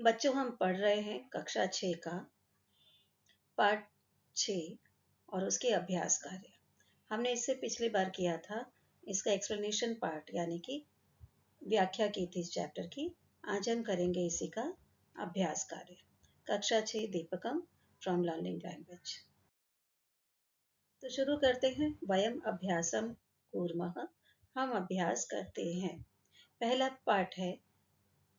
बच्चों, हम पढ़ रहे हैं कक्षा 6 का पाठ 6 और उसके अभ्यास कार्य। हमने इससे पिछली बार किया था इसका एक्सप्लेनेशन पार्ट, यानी कि व्याख्या की थी इस चैप्टर की। आज हम करेंगे इसी का अभ्यास कार्य। कक्षा 6 दीपकम फ्रॉम लर्निंग लैंग्वेज। तो शुरू करते हैं। वयम अभ्यासम कुर्मः, हम अभ्यास करते हैं। पहला पाठ है,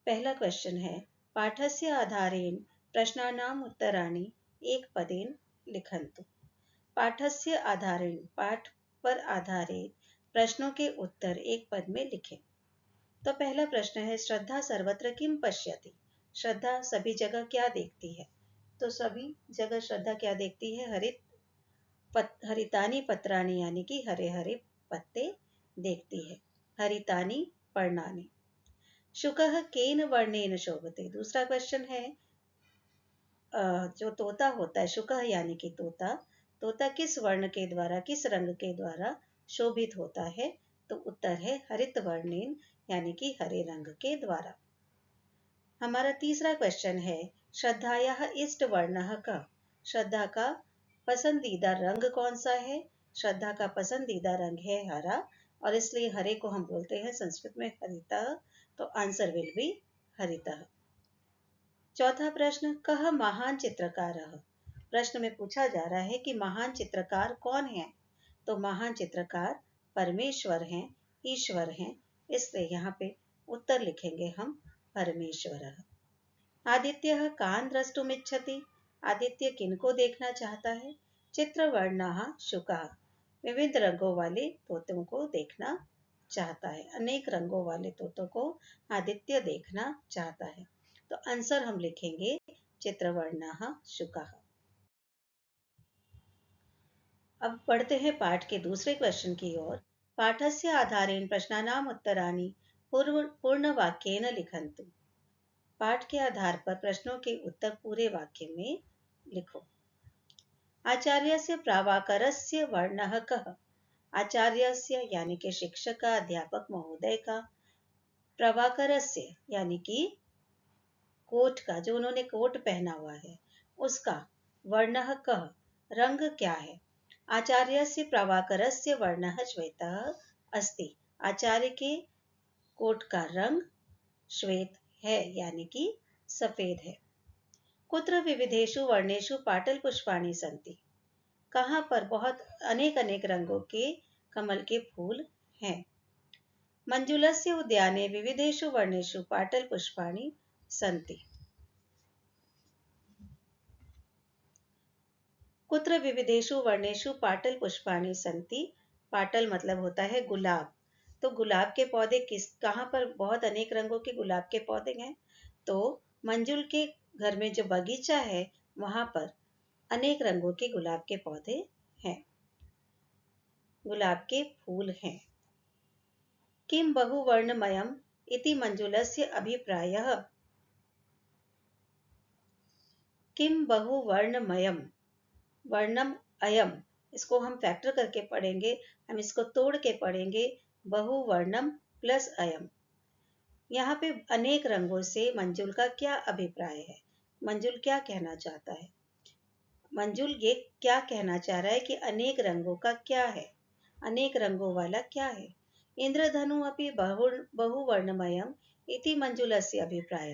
पहला क्वेश्चन है, पाठस्य आधारेण प्रश्नानाम् उत्तराणि एकपदेन लिखन्तु। पाठस्य आधारेण, पाठ पर आधारित प्रश्नों के उत्तर एक पद में लिखें। तो पहला प्रश्न है, श्रद्धा सर्वत्र किम पश्यति। श्रद्धा सभी जगह क्या देखती है। तो सभी जगह श्रद्धा क्या देखती है, हरितानी पत्राणी, यानी कि हरे हरे पत्ते देखती है। हरितानी पर्णानि। शुकः केन वर्णेन शोभते। दूसरा क्वेश्चन है, जो तोता होता है, शुकः यानी कि तोता, तोता किस वर्ण के द्वारा, किस रंग के द्वारा शोभित होता है। तो उत्तर है हरित वर्णेन, यानी कि हरे रंग के द्वारा। हमारा तीसरा क्वेश्चन है, श्रद्धायाः इष्ट वर्णः कः। श्रद्धा का पसंदीदा रंग कौन सा है। श्रद्धा का पसंदीदा रंग है हरा, और इसलिए हरे को हम बोलते हैं संस्कृत में हरितः। तो आंसर विल बी हरितः। चौथा प्रश्न, कः महान चित्रकारः। प्रश्न में पूछा जा रहा है कि महान चित्रकार कौन है। तो महान चित्रकार परमेश्वर हैं, ईश्वर हैं, इसलिए यहाँ पे उत्तर लिखेंगे हम परमेश्वरः। आदित्यः कान् द्रष्टुमिच्छति। आदित्य किनको देखना चाहता है। चित्रवर्णः शुकः, विविध रंगों वाले तोतों को देखना चाहता है। अनेक रंगों वाले तोतों को आदित्य देखना चाहता है। तो आंसर हम लिखेंगे चित्रवर्णः शुकः। अब पढ़ते हैं पाठ के दूसरे क्वेश्चन की ओर। पाठस्य आधारेण प्रश्नानाम् उत्तराणि पूर्णवाक्येन लिखन्तु। पाठ के आधार पर प्रश्नों के उत्तर पूरे वाक्य में लिखो। आचार्यस्य प्रावाकरस्य वर्णः कः। आचार्यस्य यानी कि शिक्षक का, अध्यापक महोदय का, प्रवाकरस्य यानी कि कोट का, जो उन्होंने कोट पहना हुआ है, उसका, वर्णः कः रंग क्या है। आचार्यस्य प्रवाकरस्य वर्णः श्वेतः अस्ति। आचार्य के कोट का रंग श्वेत है, यानी कि सफेद है। कुत्र विविधेषु वर्णेषु पाटल पुष्पाणि सन्ति। कहाँ पर बहुत अनेक अनेक रंगों के कमल के फूल हैं। मंजुलस्य उद्याने विविधेषु वर्णेषु पाटल पुष्पाणि सन्ति। कुत्र विविधेषु वर्णेषु पाटल पुष्पाणि सन्ति। पाटल मतलब होता है गुलाब। तो गुलाब के पौधे कहाँ पर बहुत अनेक रंगों के गुलाब के पौधे हैं। तो मंजुल के घर में जो बगीचा है, वहां पर अनेक रंगों के गुलाब के पौधे हैं, गुलाब के फूल हैं। किम बहुवर्णमयम् इति मंजुलस्य अभिप्रायः। किम बहुवर्णमयम्, वर्णम अयम, इसको हम फैक्टर करके पढ़ेंगे, हम इसको तोड़ के पढ़ेंगे। बहुवर्णम प्लस अयम। यहाँ पे अनेक रंगों से मंजुल का क्या अभिप्राय है। मंजुल क्या कहना चाहता है। मंजुल ये क्या कहना चाह रहा है कि अनेक रंगों का क्या है, अनेक रंगों वाला क्या है। इंद्रधनु अपि बहुवर्णमयम इति मंजुलस्य अभिप्राय।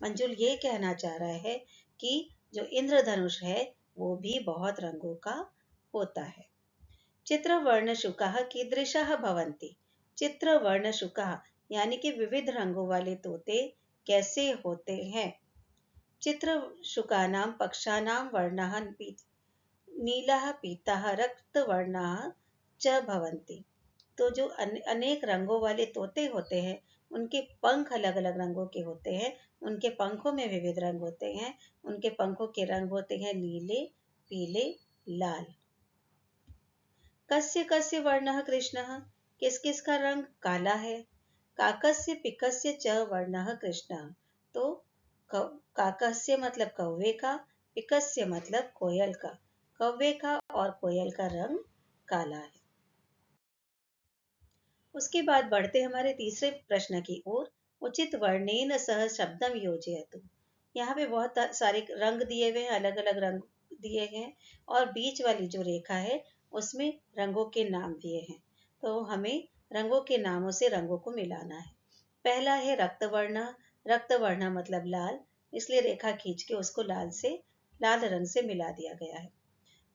मंजुल ये कहना चाह रहा है कि जो इंद्रधनुष है वो भी बहुत रंगों का होता है। चित्रवर्णशुकाः कीदृशाः भवन्ति। चित्रवर्णशुकाः यानी कि विविध रंगों वाले तोते कैसे होते हैं। चित्रशुकानां पक्षानां वर्णाः नीलाः पीताः रक्तवर्णाः च भवन्ति। तो जो अनेक रंगों वाले तोते होते हैं, उनके पंख अलग अलग रंगों के होते हैं। उनके पंखों में विविध रंग होते हैं। उनके पंखों के रंग होते हैं नीले, पीले, लाल। कस्य कस्य वर्णः कृष्णः। किस किस का रंग काला है। काकस्य पिकस्य च वर्णः कृष्णः। तो काकस्य मतलब कौवे का, पिकस्य मतलब कोयल का। कौवे का और कोयल का रंग काला है। उसके बाद बढ़ते हमारे तीसरे प्रश्न की ओर। उचित वर्णेन सह शब्दम योजयतु। यहाँ पे बहुत सारे रंग दिए हुए हैं, अलग अलग रंग दिए हैं, और बीच वाली जो रेखा है उसमें रंगों के नाम दिए हैं। तो हमें रंगों के नामों से रंगों को मिलाना है। पहला है रक्तवर्ण। रक्तवर्ण मतलब लाल, इसलिए रेखा खींच के उसको लाल रंग से मिला दिया गया है।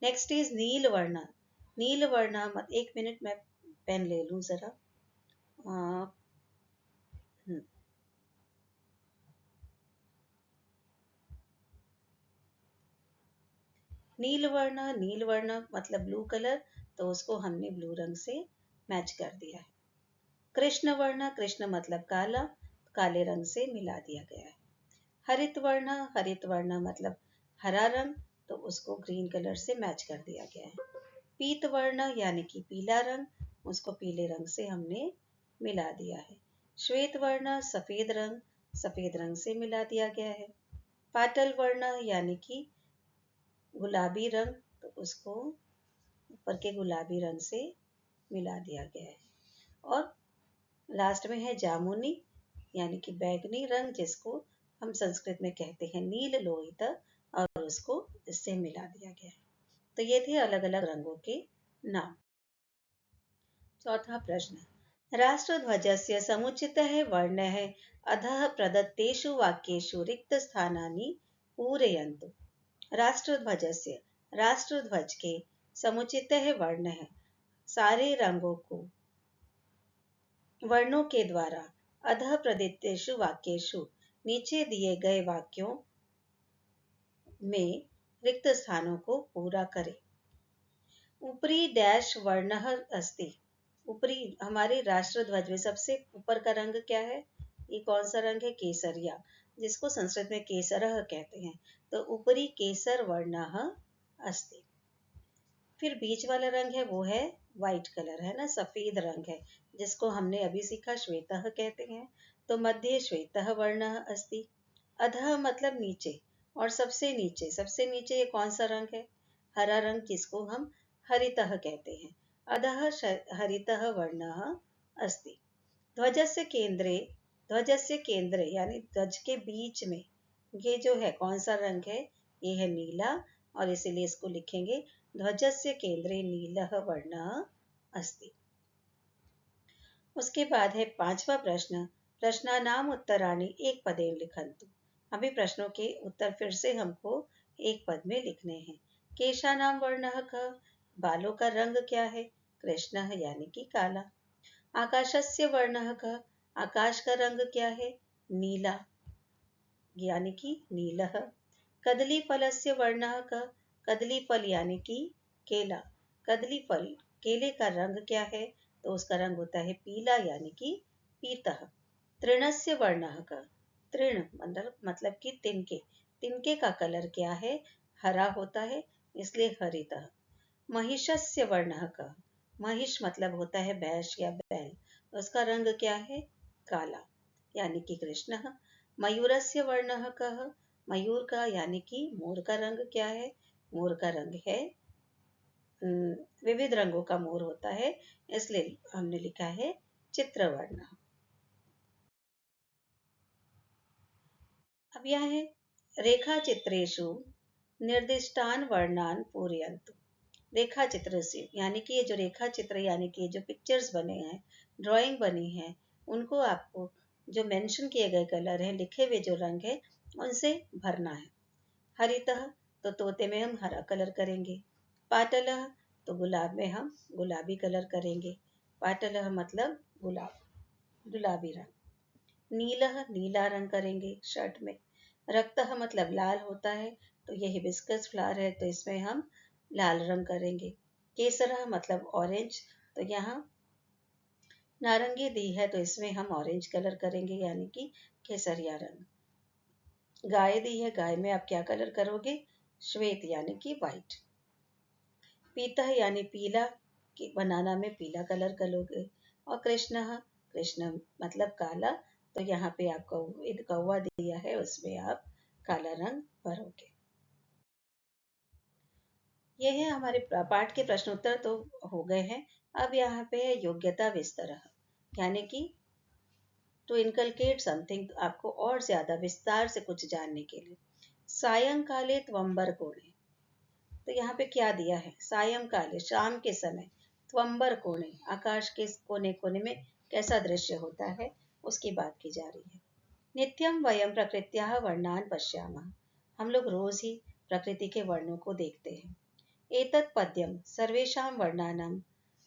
नेक्स्ट इज नील वर्ण। नील वर्ण एक मिनट मैं पेन ले लूं जरा। हम्म, नील वर्ण मतलब ब्लू कलर, तो उसको हमने ब्लू रंग से मैच कर दिया है। कृष्ण वर्ण, कृष्ण मतलब काला, काले रंग से मिला दिया गया है। हरित वर्ण मतलब हरा रंग, तो उसको ग्रीन कलर से मैच कर दिया गया है। पीत वर्ण यानी कि पीला रंग, उसको पीले रंग से हमने मिला दिया है। श्वेत वर्ण सफेद रंग से मिला दिया गया है। पाटल वर्ण यानी कि गुलाबी रंग, तो उसको ऊपर के गुलाबी रंग से मिला दिया गया है। और लास्ट में है जामुनी यानी कि बैगनी रंग, जिसको हम संस्कृत में कहते हैं नील लोहित, और उसको इससे मिला दिया गया है। तो ये थे अलग अलग रंगों के नाम। चौथा प्रश्न, राष्ट्रध्वजस्य समुचितः वर्णः अधः प्रदत्तेषु वाक्येषु रिक्तस्थानानि पूरयन्तु। राष्ट्रध्वजस्य, राष्ट्रध्वज के समुचितः वर्णः सारे रंगों को वर्णों के द्वारा अधः प्रदत्तेषु वाक्येषु नीचे दिए गए वाक्यों में रिक्त स्थानों को पूरा करें। ऊपरी डैश वर्णः अस्ति। ऊपरी हमारे राष्ट्र ध्वज में सबसे ऊपर का रंग क्या है? ये कौन सा रंग है? केसरिया, जिसको संस्कृत में केसरः कहते हैं। तो ऊपरी केसर वर्णः अस्ति। फिर बीच वाला रंग है वो है व्हाइट कलर, है ना, सफेद रंग है, जिसको हमने अभी सीखा श्वेतः कहते हैं। तो मध्य श्वेतः वर्णः अस्ति। अधः मतलब नीचे, और सबसे नीचे ये कौन सा रंग है? हरा रंग, जिसको हम हरितः कहते हैं। अधः हरितः वर्णः अस्ति। ध्वजस्य केंद्रे, ध्वजस्य केंद्रे यानी ध्वज के बीच में ये जो है कौन सा रंग है? ये है नीला, और इसीलिए इसको लिखेंगे ध्वजस्य केंद्रे नीलः वर्णः अस्ति। उसके बाद है पांचवा प्रश्न, प्रश्नानाम उत्तराणि एक पदेन लिखन्तु। अभी प्रश्नों के उत्तर फिर से हमको एक पद में लिखने हैं। केशानाम वर्णः कः? बालों का रंग क्या है? कृष्णः यानी कि काला। आकाशस्य वर्णः कः? आकाश का रंग क्या है? नीला यानी कि नीलः। कदली फलस्य वर्णः कः? कदली फल यानी कि केला। कदली फल, केले का रंग क्या है? तो उसका रंग होता है पीला यानी कि पीतः। तृणस्य वर्णः कः? तृण मतलब कि तिनके, तिनके का कलर क्या है? हरा होता है, इसलिए हरितः। महिषस्य वर्णः कः? महिष मतलब होता है भैंस या बैल, उसका रंग क्या है? काला यानी कि कृष्णः। मयूरस्य वर्णः कः? मयूर का यानी कि मोर का रंग क्या है? मोर का रंग है विविध रंगों का मोर होता है, इसलिए हमने लिखा है चित्रवर्ण। अब यह है रेखा चित्रेषु निर्दिष्टान वर्णान पूरयन्तु। रेखा चित्र से यानी कि ये जो रेखा चित्र यानी कि जो पिक्चर्स बने हैं, ड्राइंग बनी है, उनको आपको जो मेंशन किए गए कलर हैं, लिखे हुए जो रंग है, उनसे भरना है। हरितः तो तोते में हम हरा कलर करेंगे। पाटलः तो गुलाब में हम गुलाबी कलर करेंगे। पाटलः मतलब गुलाब, गुलाबी रंग। नीलः नीला रंग करेंगे शर्ट में। रक्तः मतलब लाल होता है, तो ये हिबिस्कस फ्लावर है, तो इसमें हम लाल रंग करेंगे। केसरः मतलब ऑरेंज, तो यहाँ नारंगी दी है, तो इसमें हम ऑरेंज कलर करेंगे यानी कि केसरिया रंग। गाय दी है, गाय में आप क्या कलर करोगे? श्वेत यानी कि व्हाइट। पीतः यानी पीला, कि बनाना में पीला कलर करोगे। और कृष्णः, कृष्ण मतलब काला, तो यहाँ पे आपको कौवा दिया है, उसमें आप काला रंग भरोगे। ये है हमारे पाठ के प्रश्नोत्तर तो हो गए हैं। अब यहाँ पे है योग्यता विस्तरः, यानी कि टू इनकलकेट समथिंग, आपको और ज्यादा विस्तार से कुछ जानने के लिए। सायंकाले त्वंबर कोणे, तो यहाँ पे क्या दिया है? सायंकाले, शाम के समय, त्वंबर कोणे, आकाश के कोने कोने में कैसा दृश्य होता है, उसकी बात की जा रही है। नित्यम वयम प्रकृत्याः वर्णान पश्यामः, हम लोग रोज ही प्रकृति के वर्णों को देखते हैं। एतत् पद्यम सर्वेषां वर्णानां,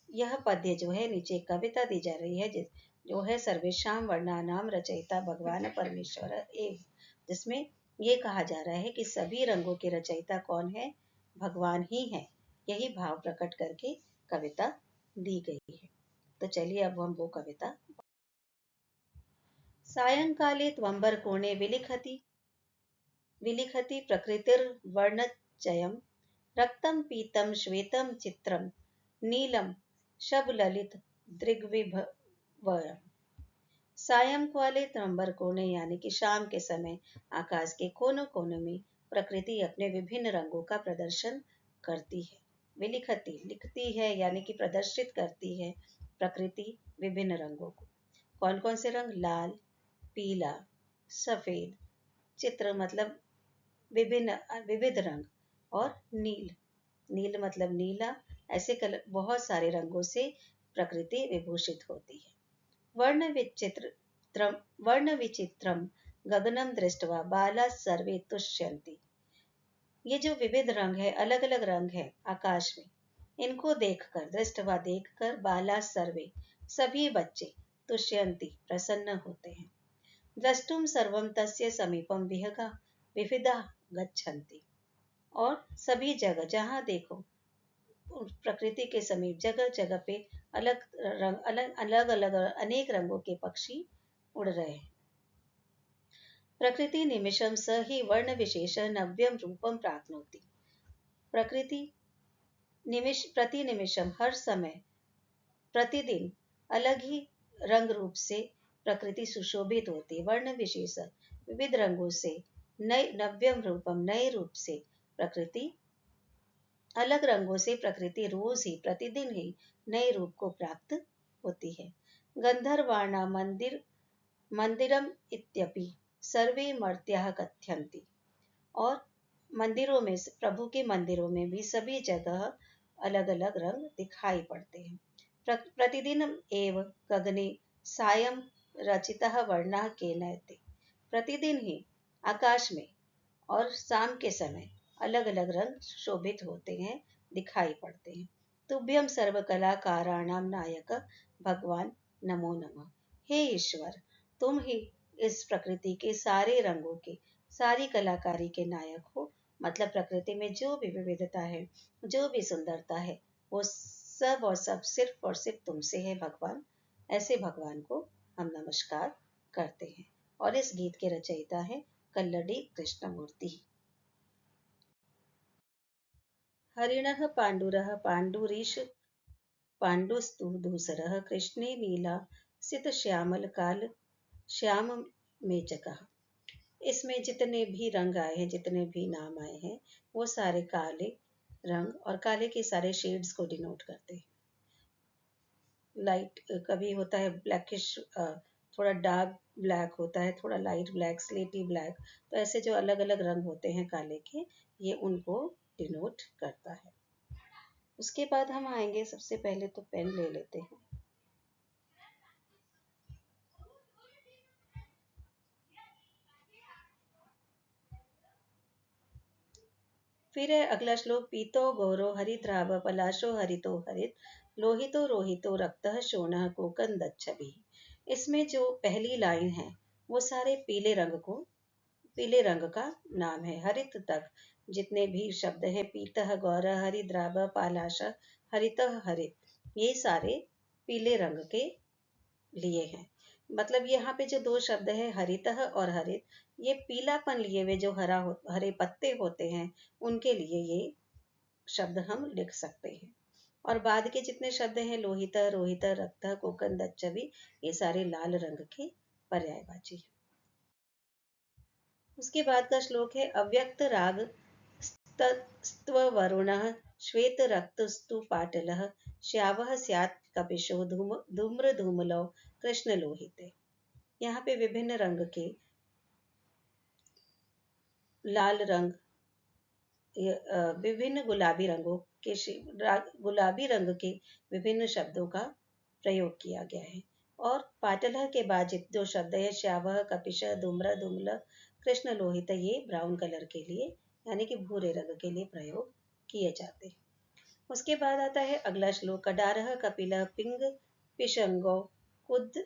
यह पद्य जो है, नीचे कविता दी जा रही है जो है सर्वेषां वर्णानां रचयिता भगवान परमेश्वर एव, जिसमें ये कहा जा रहा है कि सभी रंगों के रचयिता कौन है? भगवान ही है। यही भाव प्रकट करके कविता दी गई है। तो चलिए अब हम वो कविता। सायंकाले त्वंबरकोणे विलिखति विलिखति प्रकृतिर्वर्णचयम्, रक्तं पीतं श्वेतं चित्रं नीलं शबललित दृग्विभवम्। सायंकाले त्वंबरकोणे यानी कि शाम के समय आकाश के कोनों कोनों में प्रकृति अपने विभिन्न रंगों का प्रदर्शन करती है। विलिखती, लिखती है यानी कि प्रदर्शित करती है प्रकृति विभिन्न रंगों को। कौन कौन से रंग? लाल, पीला, सफेद, चित्र मतलब विभिन्न विविध रंग, और नील, नील मतलब नीला। ऐसे कलर, बहुत सारे रंगों से प्रकृति विभूषित होती है। वर्ण विचित्रम गगनम दृष्टवा बाला सर्वे तुष्यन्ति, ये जो विविध रंग है, अलग अलग रंग है आकाश में, इनको देखकर, दृष्टवा देखकर, बाला सर्वे, सभी बच्चे, तुष्यन्ति प्रसन्न होते हैं। द्रष्टुम सर्वम तस्य समीपम विहगा विविधा गच्छन्ति, और सभी जगह जहाँ देखो प्रकृति के समीप जगह जगह पे अलग रंग, अलग अलग अनेक रंगों के पक्षी उड़ रहे हैं। प्रकृति निमिषम स ही वर्ण विशेष नव्यम रूपम प्राप्नोति, प्रकृति प्रति निमिषम, हर समय, प्रतिदिन अलग ही रंग रूप से प्रकृति सुशोभित होती है। वर्ण विशेष, विविध रंगों से, नए नव्यम रूपम, नए रूप से प्रकृति, अलग रंगों से प्रकृति रोज ही, प्रतिदिन ही नए रूप को प्राप्त होती है। गंधर्वाणा मंदिरम इत्यपि सर्वे मर्त्याः कथ्यन्ति, और मंदिरों में, प्रभु के मंदिरों में भी सभी जगह अलग अलग रंग दिखाई पड़ते हैं। प्रतिदिन एव गगने सायं रचितः वर्णः केनैते, प्रतिदिन ही आकाश में और शाम के समय अलग अलग रंग शोभित होते हैं, दिखाई पड़ते हैं। तुभ्यम सर्व कलाकाराणाम नायक भगवान नमो नमः, हे ईश्वर, तुम ही इस प्रकृति के सारे रंगों के, सारी कलाकारी के नायक हो। मतलब प्रकृति में जो भी विविधता है, जो भी सुंदरता है, वो सब और सब सिर्फ और सिर्फ तुमसे है भगवान। ऐसे भगवान को हम नमस्कार करते हैं। और इस गीत के रचयिता हैं कल्लड़ी कृष्णमूर्ति। हरिणः पाण्डुरः पाण्डुरीश पाण्डुस्तु धूसरः कृष्णे नीला सित श्यामल काल श्याम मेचकः। इसमें जितने भी रंग आए हैं, जितने भी नाम आए हैं, वो सारे काले रंग और काले के सारे शेड्स को डिनोट करते हैं। लाइट कभी होता है ब्लैकिश, थोड़ा डार्क ब्लैक होता है, थोड़ा लाइट ब्लैक, स्लेटी ब्लैक, तो ऐसे जो अलग अलग रंग होते हैं काले के, ये उनको डिनोट करता है। उसके बाद हम आएंगे, सबसे पहले तो पेन ले लेते हैं। फिर है अगला श्लोक, पीतो गौरो हरिद्राव पलाशो हरितो हरित लोहितो रोहितो रक्तः शोणः कोकंदच्छभि। इसमें जो पहली लाइन है वो सारे पीले रंग को, पीले रंग का नाम है। हरित तक जितने भी शब्द हैं, पीतः गौर हरिद्राव पालाश हरितः हरित, ये सारे पीले रंग के लिए हैं। मतलब यहाँ पे जो दो शब्द है हरितः और हरित, ये पीलापन लिए हुए जो हरे पत्ते होते हैं, उनके लिए ये शब्द हम लिख सकते हैं। और बाद के जितने शब्द हैं, लोहित रोहित रक्त कोकन दच्छवी, ये सारे लाल रंग के पर्यायवाची हैं। उसके बाद का श्लोक है, अव्यक्त राग स्तवरुणः श्वेत रक्तस्तु पाटलः श्यावः स्यात् कपिशो धूम्र धूमलौ कृष्ण लोहिते। यहाँ पे विभिन्न रंग के, लाल रंग, विभिन्न गुलाबी रंगों के गुलाबी रंग के विभिन्न शब्दों का प्रयोग किया गया है। और पाटलः के बाद जो शब्द है श्यावह, कपिशः, धूम्र, धूम्ल, कृष्ण लोहित, ये ब्राउन कलर के लिए यानी कि भूरे रंग के लिए प्रयोग किए जाते हैं। उसके बाद आता है अगला श्लोक, कडारः कपिलः पिंग पिशंगो कुद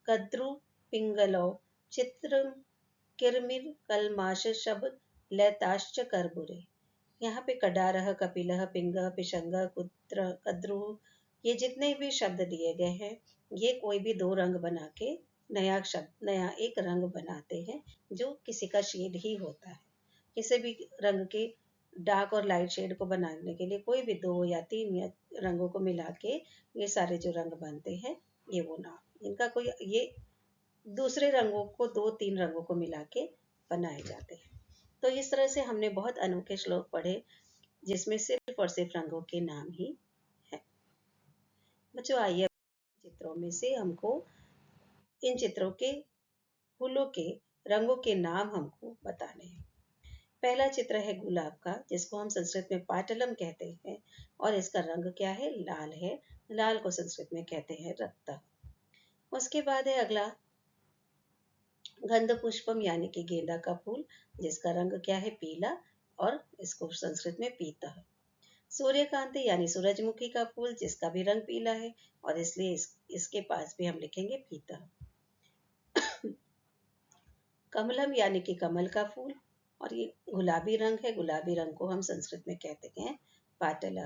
कद्रु पिंगलो चित्रम किरमिर कलमाश शब्द लैताश्च करबुरे। यहाँ पे कडारह, कपिलह, पिंगह, पिशंगह, कुत्र, कद्रुह, ये जितने भी शब्द दिए गए हैं, ये कोई भी दो रंग बना के नया एक रंग बनाते हैं जो किसी का शेड ही होता है। किसी भी रंग के डार्क और लाइट शेड को बनाने के लिए कोई भी दो या तीन या रंगों को मिला के ये सारे जो रंग बनते हैं, ये वो नाम इनका कोई, ये दूसरे रंगों को दो तीन रंगों को मिला के बनाए जाते हैं। तो इस तरह से हमने बहुत अनोखे श्लोक पढ़े जिसमें सिर्फ और सिर्फ रंगों के नाम ही है। बच्चों आइए चित्रों में से हमको इन चित्रों के फूलों के रंगों के नाम हमको बताने हैं। पहला चित्र है गुलाब का, जिसको हम संस्कृत में पाटलम कहते हैं और इसका रंग क्या है, लाल है। लाल को संस्कृत में कहते हैं रक्त। उसके बाद है अगला गंध पुष्पम यानी कि गेंदा का फूल, जिसका रंग क्या है, पीला, और इसको संस्कृत में पीता है। सूर्यकांति यानी सूरजमुखी का फूल, जिसका भी रंग पीला है और इसलिए इसके पास भी हम लिखेंगे पीता। कमलम यानी कि कमल का फूल, और ये गुलाबी रंग है, गुलाबी रंग को हम संस्कृत में कहते हैं पाटल।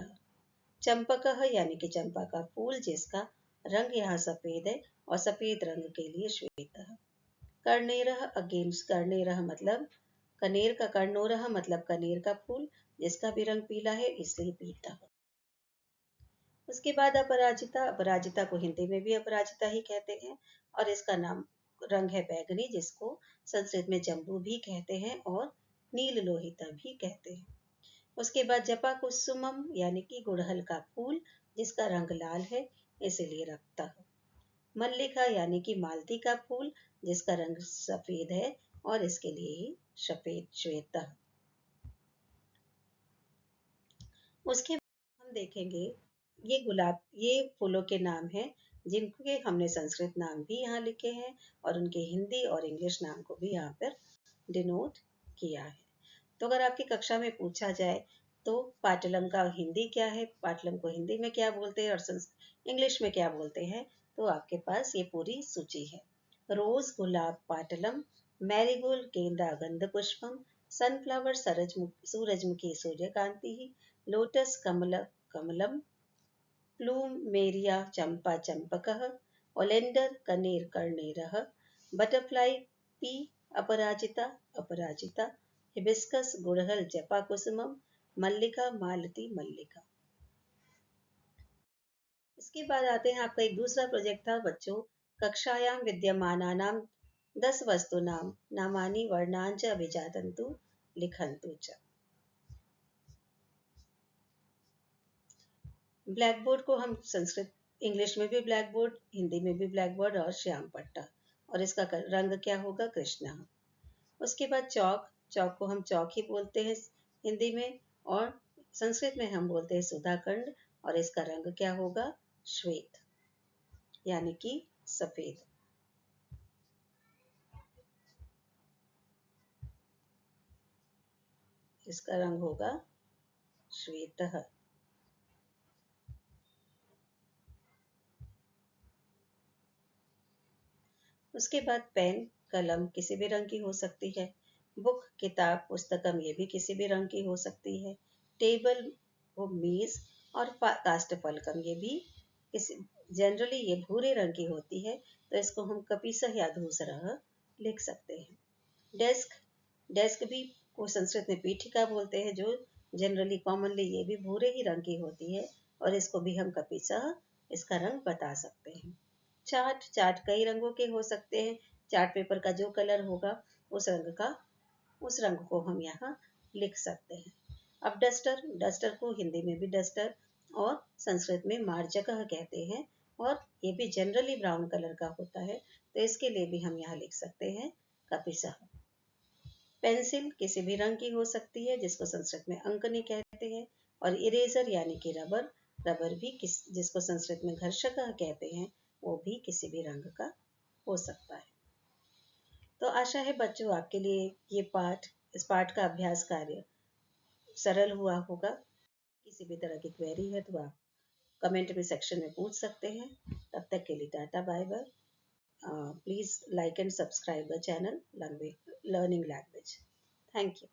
चंपकः यानी कि चंपा का फूल, जिसका रंग यहाँ सफेद है और सफेद रंग के लिए श्वेत। कर्णेरः अगेंस्ट, कर्णेरः मतलब कनेर का, कर्णोरः मतलब कनेर का फूल, जिसका भी रंग पीला है इसलिए पीता। उसके बाद अपराजिता, अपराजिता को हिंदी में भी अपराजिता ही कहते हैं और इसका नाम रंग है बैगनी, जिसको संस्कृत में जम्बू भी कहते हैं और नील लोहिता भी कहते हैं। उसके बाद जपा कुसुमम यानी कि गुड़हल का फूल, जिसका रंग लाल है इसीलिए रक्त। मल्लिका यानी कि मालती का फूल, जिसका रंग सफेद है और इसके लिए ही सफेद श्वेत। उसके बाद हम देखेंगे ये फूलों के नाम हैं जिनके हमने संस्कृत नाम भी यहाँ लिखे हैं और उनके हिंदी और इंग्लिश नाम को भी यहाँ पर डिनोट किया है। तो अगर आपकी कक्षा में पूछा जाए तो पाटलम का हिंदी क्या है, पाटलम को हिंदी में क्या बोलते हैं और इंग्लिश में क्या बोलते हैं, तो आपके पास ये पूरी सूची है। रोज गुलाब पाटलम, मैरीगोल्ड गेंदा गंध पुष्पम, सनफ्लावर सूरजमुखी सूर्यकांति, लोटस कमलम, प्लूमेरिया चंपा चंपकः, ओलेंडर कनेर कर्णेरः, बटरफ्लाई पी अपराजिता अपराजिता, हिबिस्कस गुड़हल जपा कुसुमम, मल्लिका मालती मल्लिका। इसके बाद आते हैं, आपका एक दूसरा प्रोजेक्ट था बच्चों, कक्षायाम विद्यमानानां 10 वस्तूनां नामानि वर्णांच अभिजातन्तु लिखन्तु च। ब्लैक बोर्ड को हम संस्कृत इंग्लिश में भी ब्लैक बोर्ड, हिंदी में भी ब्लैक बोर्ड और श्याम पट्टा, और इसका रंग क्या होगा, कृष्णा। उसके बाद चौक, चौक को हम चौक ही बोलते हैं हिंदी में और संस्कृत में हम बोलते हैं सुधाखंड, और इसका रंग क्या होगा, श्वेत यानी कि सफेद। इसका रंग होगा श्वेत। उसके बाद पेन कलम किसी भी रंग की हो सकती है, बुक किताब पुस्तकम ये भी किसी भी रंग की हो सकती है, टेबल वो मेज, और कास्ट फलकम ये भी किसी, जनरली ये भूरे रंग की होती है तो इसको हम कपीसह या धूसरः लिख सकते हैं। डेस्क, डेस्क भी को संस्कृत में पीठिका बोलते हैं, जो जनरली कॉमनली ये भी भूरे ही रंग की होती है और इसको भी हम कपीसह इसका रंग बता सकते हैं। चार्ट, चार्ट कई रंगों के हो सकते हैं, चार्ट पेपर का जो कलर होगा उस रंग को हम यहाँ लिख सकते हैं। अब डस्टर, डस्टर को हिंदी में भी डस्टर और संस्कृत में मार्जकः कहते हैं और ये भी जनरली ब्राउन कलर का होता है तो इसके लिए भी हम यहाँ लिख सकते हैं कपिसः। पेंसिल किसी भी रंग की हो सकती है जिसको संस्कृत में अंकनी कहते हैं, और इरेजर यानी कि रबर, रबर भी जिसको संस्कृत में घर्षकः कहते हैं, वो भी किसी भी रंग का हो सकता है। तो आशा है बच्चों आपके लिए इस पाठ का अभ्यास कार्य सरल हुआ होगा। किसी भी तरह की क्वेरी है तो आप कमेंट में सेक्शन में पूछ सकते हैं। तब तक के लिए tata bye bye. Please like and subscribe the channel learning language. Thank you.